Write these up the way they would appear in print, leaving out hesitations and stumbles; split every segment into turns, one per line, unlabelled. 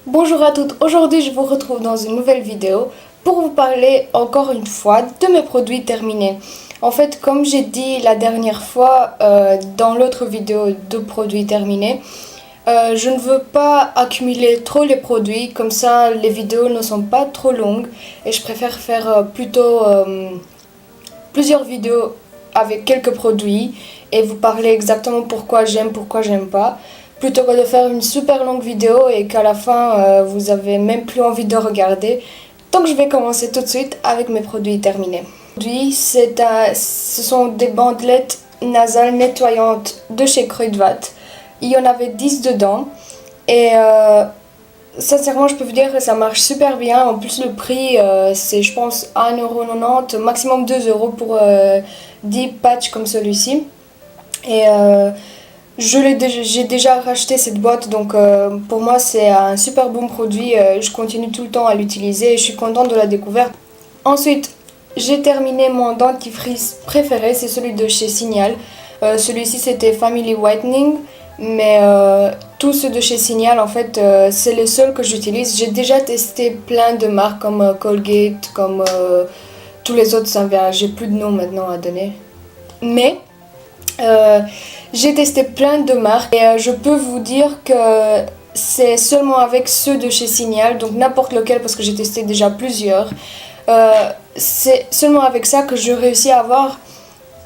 Bonjour à toutes, aujourd'hui je vous retrouve dans une nouvelle vidéo pour vous parler encore une fois de mes produits terminés. En fait, comme j'ai dit la dernière fois dans l'autre vidéo de produits terminés, je ne veux pas accumuler trop les produits, comme ça les vidéos ne sont pas trop longues et je préfère faire plutôt plusieurs vidéos avec quelques produits et vous parler exactement pourquoi j'aime pas, plutôt que de faire une super longue vidéo et qu'à la fin vous avez même plus envie de regarder. Donc je vais commencer tout de suite avec mes produits terminés. Aujourd'hui, ce sont des bandelettes nasales nettoyantes de chez Kruidvat. Il y en avait 10 dedans et sincèrement, je peux vous dire que ça marche super bien. En plus, le prix, c'est, je pense, 1,90€, maximum 2€ pour 10 patchs comme celui-ci. Et j'ai déjà racheté cette boîte, donc pour moi, c'est un super bon produit. Je continue tout le temps à l'utiliser et je suis contente de la découverte. Ensuite, j'ai terminé mon dentifrice préféré, c'est celui de chez Signal. Celui-ci, c'était Family Whitening. Mais tous ceux de chez Signal, en fait, c'est les seuls que j'utilise. J'ai déjà testé plein de marques comme Colgate, comme tous les autres, j'ai plus de nom maintenant à donner. Mais j'ai testé plein de marques et je peux vous dire que c'est seulement avec ceux de chez Signal, donc n'importe lequel parce que j'ai testé déjà plusieurs. C'est seulement avec ça que je réussis à avoir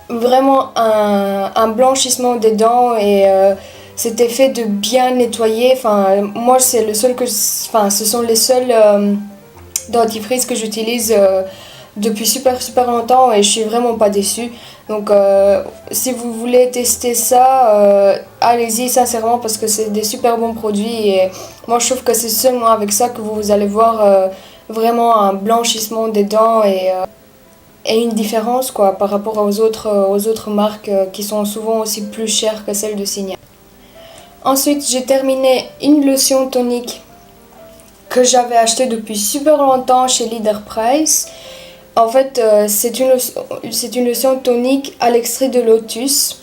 vraiment un blanchissement des dents et cet effet de bien nettoyer. Enfin, moi c'est le seul ce sont les seuls dentifrices que j'utilise depuis super longtemps et je suis vraiment pas déçue. Donc si vous voulez tester ça, allez-y sincèrement parce que c'est des super bons produits et moi je trouve que c'est seulement avec ça que vous allez voir vraiment un blanchissement des dents et une différence quoi par rapport aux autres marques qui sont souvent aussi plus chères que celles de Signal. Ensuite, j'ai terminé une lotion tonique que j'avais achetée depuis super longtemps chez Leader Price. En fait, c'est une lotion tonique à l'extrait de lotus.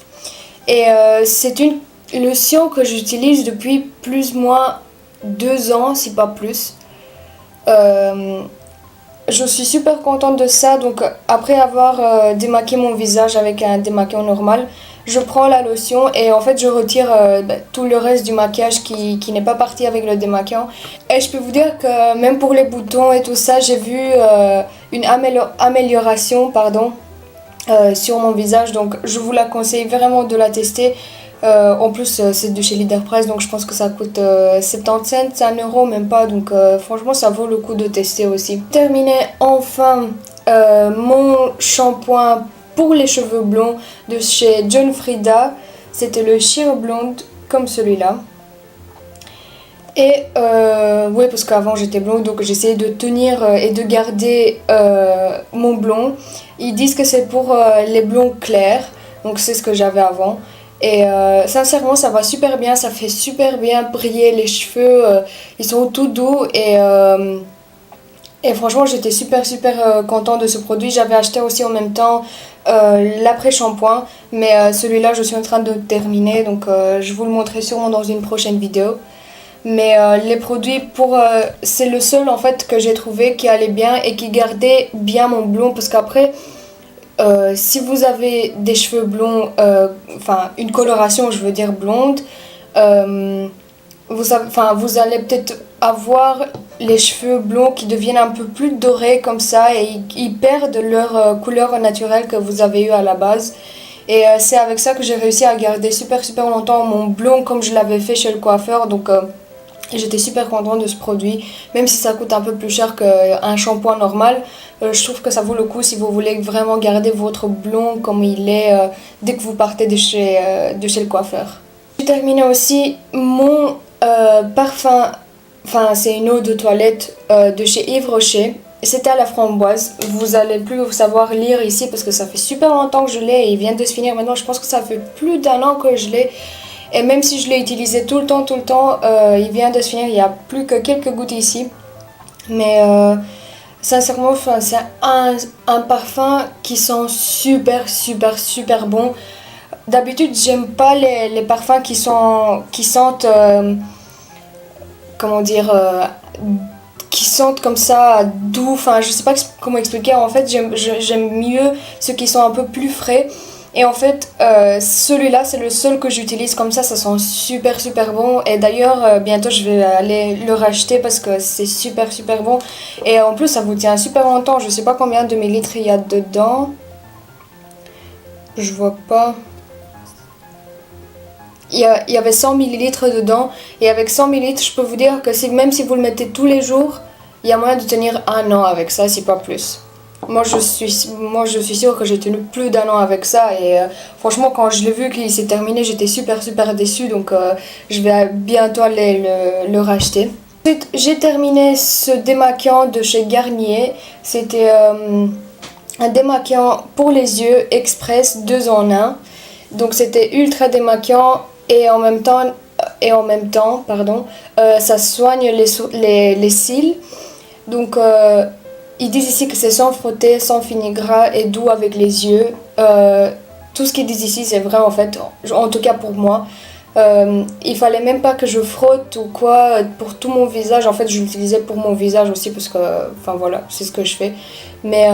Et c'est une lotion que j'utilise depuis plus ou moins 2 ans, si pas plus. Je suis super contente de ça. Donc, après avoir démaquillé mon visage avec un démaquillant normal, je prends la lotion et en fait je retire tout le reste du maquillage qui n'est pas parti avec le démaquillant. Et je peux vous dire que même pour les boutons et tout ça, j'ai vu une amélioration sur mon visage. Donc je vous la conseille vraiment de la tester. En plus c'est de chez Leader Price donc je pense que ça coûte 70 cents, c'est 1€, même pas. Donc franchement ça vaut le coup de tester aussi. Terminé enfin mon shampoing pour les cheveux blonds de chez John Frieda. C'était le Sheer Blonde comme celui-là. Et oui, parce qu'avant j'étais blonde donc j'essayais de tenir et de garder mon blond. Ils disent que c'est pour les blonds clairs, donc c'est ce que j'avais avant. Et sincèrement ça va super bien, ça fait super bien briller les cheveux, ils sont tout doux et franchement j'étais super contente de ce produit. J'avais acheté aussi en même temps l'après-shampoing, mais celui-là je suis en train de terminer donc je vous le montrerai sûrement dans une prochaine vidéo. Mais les produits c'est le seul en fait que j'ai trouvé qui allait bien et qui gardait bien mon blond parce qu'après si vous avez des cheveux blonds, une coloration je veux dire blonde, vous allez peut-être avoir les cheveux blonds qui deviennent un peu plus dorés comme ça et ils perdent leur couleur naturelle que vous avez eu à la base. Et c'est avec ça que j'ai réussi à garder super longtemps mon blond comme je l'avais fait chez le coiffeur. Donc j'étais super contente de ce produit, même si ça coûte un peu plus cher qu'un shampoing normal. Je trouve que ça vaut le coup si vous voulez vraiment garder votre blond comme il est dès que vous partez de chez le coiffeur. J'ai terminé aussi mon parfum, c'est une eau de toilette de chez Yves Rocher. C'était à la framboise. Vous allez plus savoir lire ici parce que ça fait super longtemps que je l'ai et il vient de se finir maintenant. Je pense que ça fait plus d'1 an que je l'ai. Et même si je l'ai utilisé tout le temps, il vient de se finir, il n'y a plus que quelques gouttes ici. Mais sincèrement, c'est un parfum qui sent super bon. D'habitude, j'aime pas les parfums qui sentent comment dire, qui sentent comme ça doux, enfin je sais pas comment expliquer, en fait j'aime mieux ceux qui sont un peu plus frais. Et en fait, celui-là, c'est le seul que j'utilise comme ça sent super super bon. Et d'ailleurs, bientôt je vais aller le racheter parce que c'est super super bon. Et en plus, ça vous tient super longtemps. Je sais pas combien de millilitres il y a dedans. Je vois pas. Il y avait 100 millilitres dedans. Et avec 100 millilitres, je peux vous dire que même si vous le mettez tous les jours, il y a moyen de tenir un an avec ça, si pas plus. Moi je suis sûre que j'ai tenu plus d'un an avec ça et franchement quand je l'ai vu qu'il s'est terminé j'étais super super déçue donc je vais bientôt aller le racheter. Ensuite j'ai terminé ce démaquillant de chez Garnier, c'était un démaquillant pour les yeux express 2 en 1, donc c'était ultra démaquillant et en même temps pardon, ça soigne les cils donc ils disent ici que c'est sans frotter, sans fini gras et doux avec les yeux. Tout ce qu'ils disent ici, c'est vrai en fait, en tout cas pour moi. Il fallait même pas que je frotte ou quoi pour tout mon visage. En fait, je l'utilisais pour mon visage aussi parce que, enfin voilà, c'est ce que je fais. Mais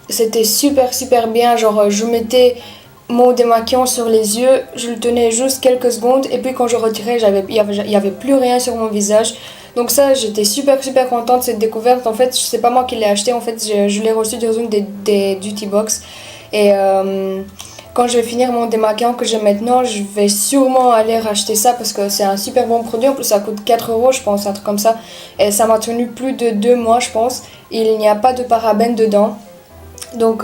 c'était super super bien. Genre, je mettais mon démaquillant sur les yeux, je le tenais juste quelques secondes et puis quand je retirais, il y avait plus rien sur mon visage. Donc ça, j'étais super super contente de cette découverte. En fait, c'est pas moi qui l'ai acheté, en fait, je l'ai reçu dans une des Duty Box. Et quand je vais finir mon démaquillant que j'ai maintenant, je vais sûrement aller racheter ça parce que c'est un super bon produit. En plus, ça coûte 4 euros, je pense, un truc comme ça. Et ça m'a tenu plus de 2 mois, je pense. Il n'y a pas de parabènes dedans. Donc,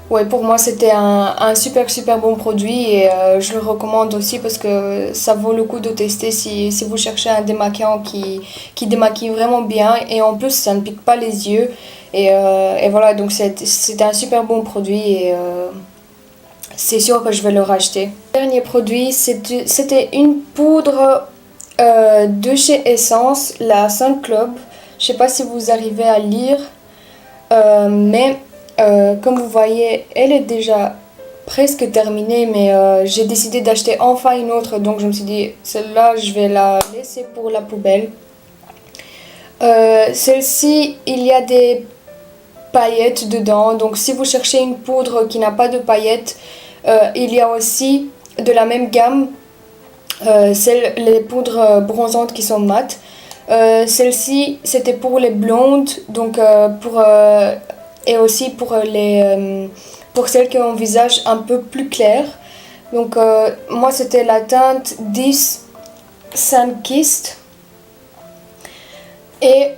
ouais, pour moi, c'était un super super bon produit et je le recommande aussi parce que ça vaut le coup de tester si vous cherchez un démaquillant qui démaquille vraiment bien et en plus, ça ne pique pas les yeux. Et voilà, donc c'était un super bon produit et c'est sûr que je vais le racheter. Le dernier produit, c'était une poudre de chez Essence, la Sun Club. Je sais pas si vous arrivez à lire, mais comme vous voyez, elle est déjà presque terminée, mais j'ai décidé d'acheter enfin une autre, donc je me suis dit, celle-là, je vais la laisser pour la poubelle. Celle-ci, il y a des paillettes dedans, donc si vous cherchez une poudre qui n'a pas de paillettes, il y a aussi de la même gamme, les poudres bronzantes qui sont mates. Celle-ci, c'était pour les blondes, donc et aussi pour celles qui ont un visage un peu plus clair. Donc moi c'était la teinte 10 Sunkissed et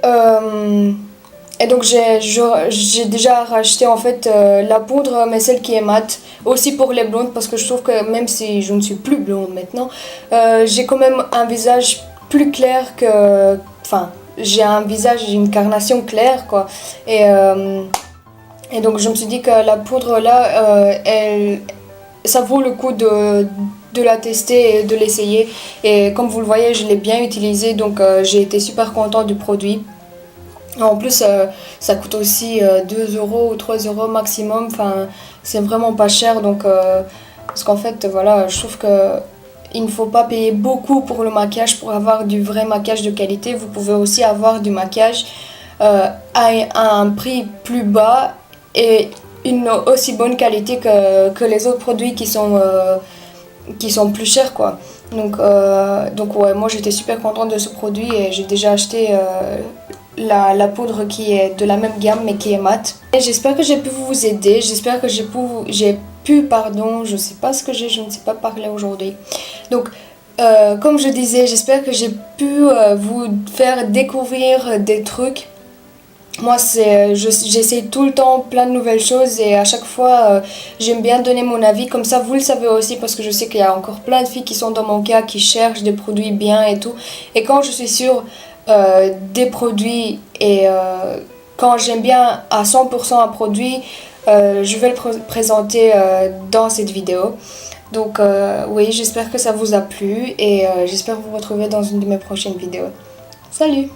donc j'ai déjà racheté en fait la poudre mais celle qui est mate aussi pour les blondes parce que je trouve que même si je ne suis plus blonde maintenant, j'ai quand même un visage plus clair que, enfin j'ai un visage, une carnation claire quoi et donc je me suis dit que la poudre là, ça vaut le coup de la tester et de l'essayer. Et comme vous le voyez, je l'ai bien utilisé, donc j'ai été super contente du produit. En plus, ça coûte aussi 2 euros ou 3 euros maximum, enfin c'est vraiment pas cher. Donc, parce qu'en fait, voilà, je trouve que il ne faut pas payer beaucoup pour le maquillage pour avoir du vrai maquillage de qualité. Vous pouvez aussi avoir du maquillage à un prix plus bas et une aussi bonne qualité que les autres produits qui sont plus chers quoi. Donc ouais, moi j'étais super contente de ce produit et j'ai déjà acheté la poudre qui est de la même gamme mais qui est mate. Et j'espère que j'ai pu vous aider, j'espère que je sais pas ce que je ne sais pas parler aujourd'hui. Donc comme je disais, j'espère que j'ai pu vous faire découvrir des trucs. Moi, j'essaie tout le temps plein de nouvelles choses et à chaque fois, j'aime bien donner mon avis. Comme ça, vous le savez aussi parce que je sais qu'il y a encore plein de filles qui sont dans mon cas, qui cherchent des produits bien et tout. Et quand je suis sûre des produits et quand j'aime bien à 100% un produit, je vais le présenter dans cette vidéo. Donc oui, j'espère que ça vous a plu et j'espère vous retrouver dans une de mes prochaines vidéos. Salut!